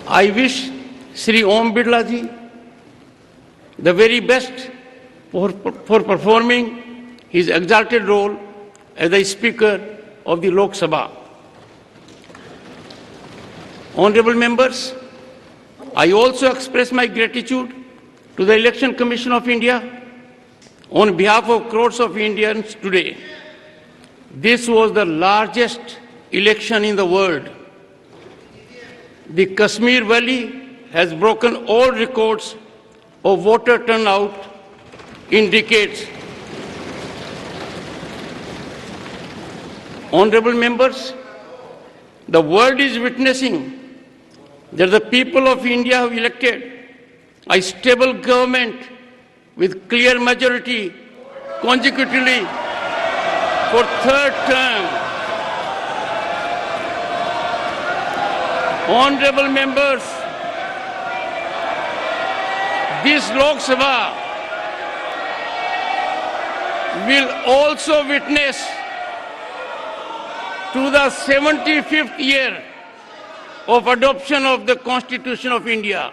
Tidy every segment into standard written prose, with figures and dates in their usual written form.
I wish Sri Om Birla ji the very best for performing his exalted role as the Speaker of the Lok Sabha. Honorable members, I also express my gratitude to the Election Commission of India on behalf of crores of Indians today. This was the largest election in the world. The Kashmir Valley has broken all records of voter turnout in decades. Honorable members, the world is witnessing that the people of India have elected a stable government with clear majority consecutively for third term. Honorable members, this Lok Sabha will also witness to the 75th year of adoption of the Constitution of India.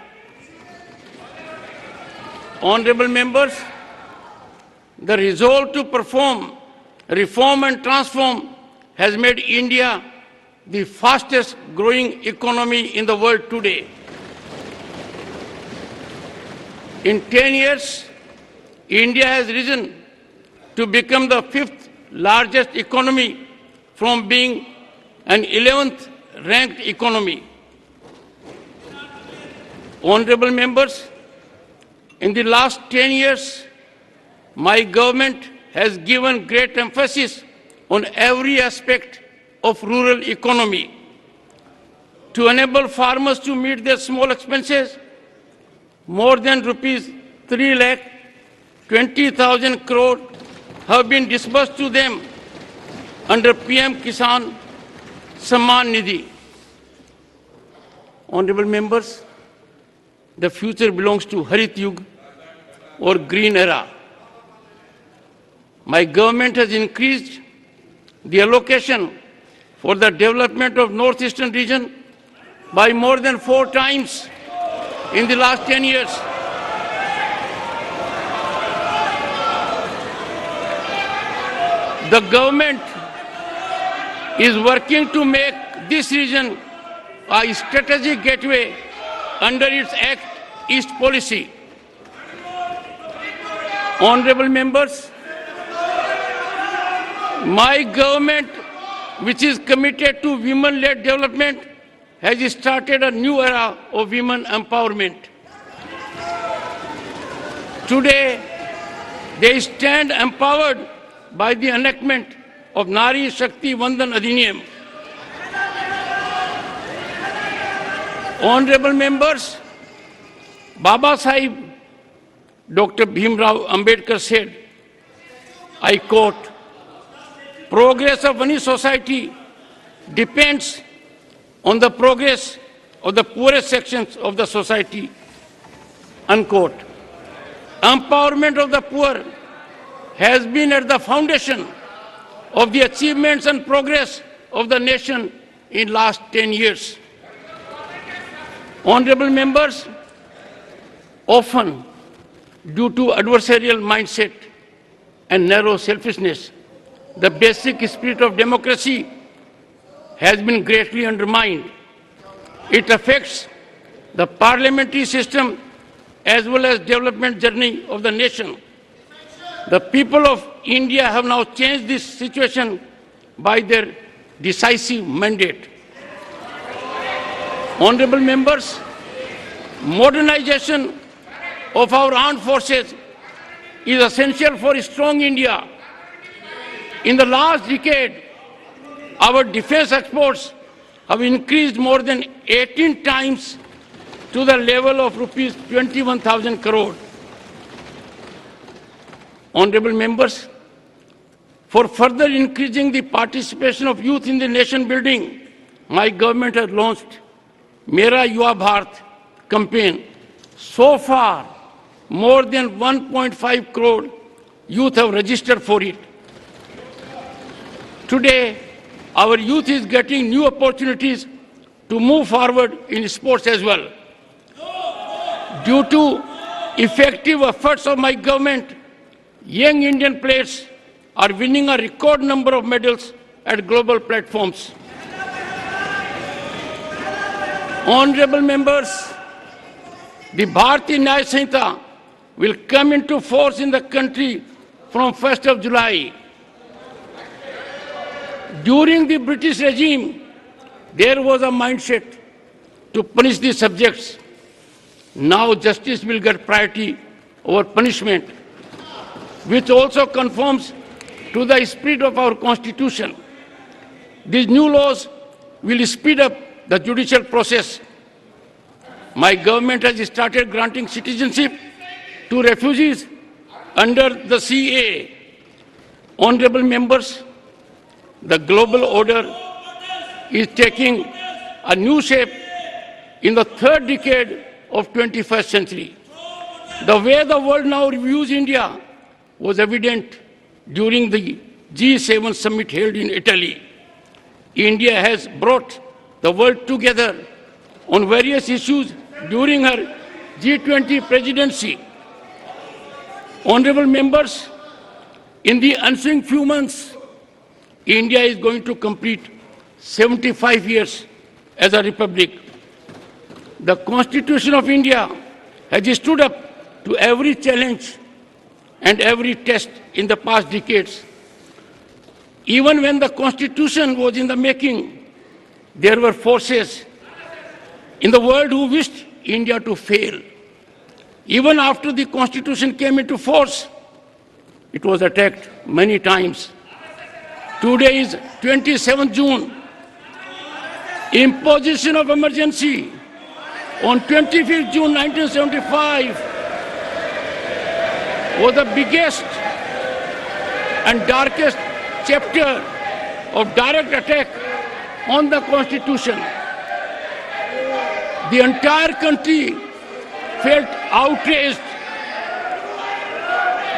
Honorable members, the resolve to perform, reform and transform has made India the fastest growing economy in the world today. In 10 years, India has risen to become the 5th largest economy from being an 11th ranked economy. Honorable members, in the last 10 years, my government has given great emphasis on every aspect of rural economy. To enable farmers to meet their small expenses, more than rupees 3,20,000 crore have been disbursed to them under PM Kisan Samman Nidhi. Honorable members, the future belongs to Harit Yug or Green Era. My government has increased the allocation for the development of Northeastern region by more than 4 times in the last 10 years. The government is working to make this region a strategic gateway under its Act East policy. Honorable members, my government, which is committed to women-led development, has started a new era of women empowerment. Today, they stand empowered by the enactment of Nari Shakti Vandan Adhiniyam. Honorable members, Baba Sahib Dr. Bhimrao Ambedkar said, I quote, "Progress of any society depends on the progress of the poorest sections of the society," unquote. Empowerment of the poor has been at the foundation of the achievements and progress of the nation in last 10 years. Honorable members, often due to adversarial mindset and narrow selfishness, the basic spirit of democracy has been greatly undermined. It affects the parliamentary system as well as development journey of the nation. The people of India have now changed this situation by their decisive mandate. Honorable members, modernization of our armed forces is essential for a strong India. In the last decade, our defense exports have increased more than 18 times to the level of rupees 21,000 crore. Honorable members, for further increasing the participation of youth in the nation building, my government has launched Mera Yuva Bharat campaign. So far, more than 1.5 crore youth have registered for it. Today, our youth is getting new opportunities to move forward in sports as well. Due to effective efforts of my government, young Indian players are winning a record number of medals at global platforms. Honorable members, the Bharatiya Nyaya Sanhita will come into force in the country from 1st of July. During the British regime, there was a mindset to punish the subjects. Now justice will get priority over punishment, which also conforms to the spirit of our Constitution. These new laws will speed up the judicial process. My government has started granting citizenship to refugees under the CAA. Honorable members, the global order is taking a new shape in the third decade of 21st century. The way the world now views India was evident during the G7 summit held in Italy. India has brought the world together on various issues during her G20 presidency. Honorable members, in the ensuing few months, India is going to complete 75 years as a republic. The Constitution of India has stood up to every challenge and every test in the past decades. Even when the Constitution was in the making, there were forces in the world who wished India to fail. Even after the Constitution came into force, it was attacked many times. Today is 27th June. Imposition of emergency on 25th June 1975 was the biggest and darkest chapter of direct attack on the Constitution. The entire country felt outraged,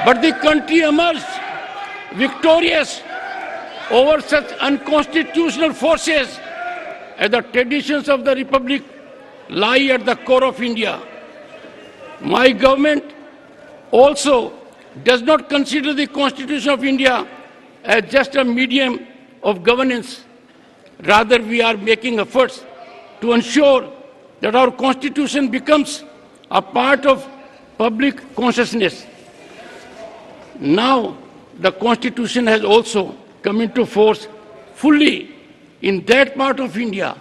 but the country emerged victorious over such unconstitutional forces, as the traditions of the Republic lie at the core of India. My government also does not consider the Constitution of India as just a medium of governance. Rather, we are making efforts to ensure that our Constitution becomes a part of public consciousness. Now, the Constitution has also come into force fully in that part of India,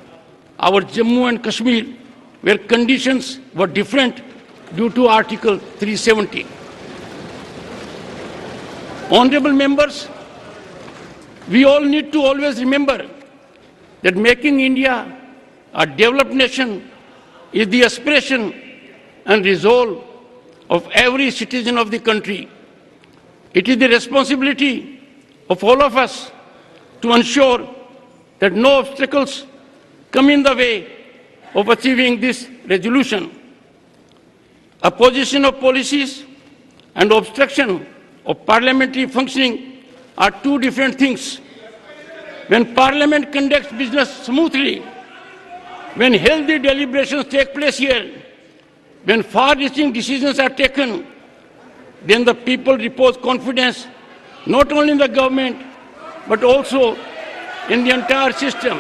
our Jammu and Kashmir, where conditions were different due to Article 370. Honorable members, we all need to always remember that making India a developed nation is the aspiration and resolve of every citizen of the country. It is the responsibility of all of us to ensure that no obstacles come in the way of achieving this resolution. Opposition of policies and obstruction of parliamentary functioning are two different things. When Parliament conducts business smoothly, when healthy deliberations take place here, when far-reaching decisions are taken, then the people repose confidence not only in the government but also in the entire system.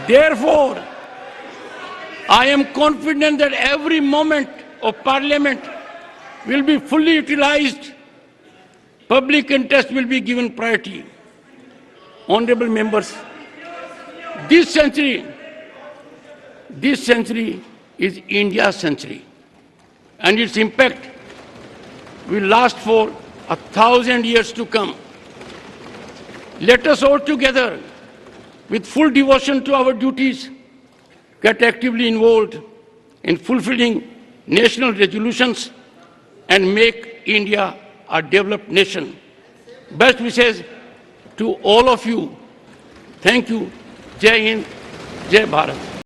Therefore, I am confident that every moment of Parliament will be fully utilized. Public interest will be given priority. Honorable members, this century is India's century, and its impact will last for 1,000 years to come. Let us all together, with full devotion to our duties, get actively involved in fulfilling national resolutions and make India a developed nation. Best wishes to all of you. Thank you. Jai Hind, Jai Bharat.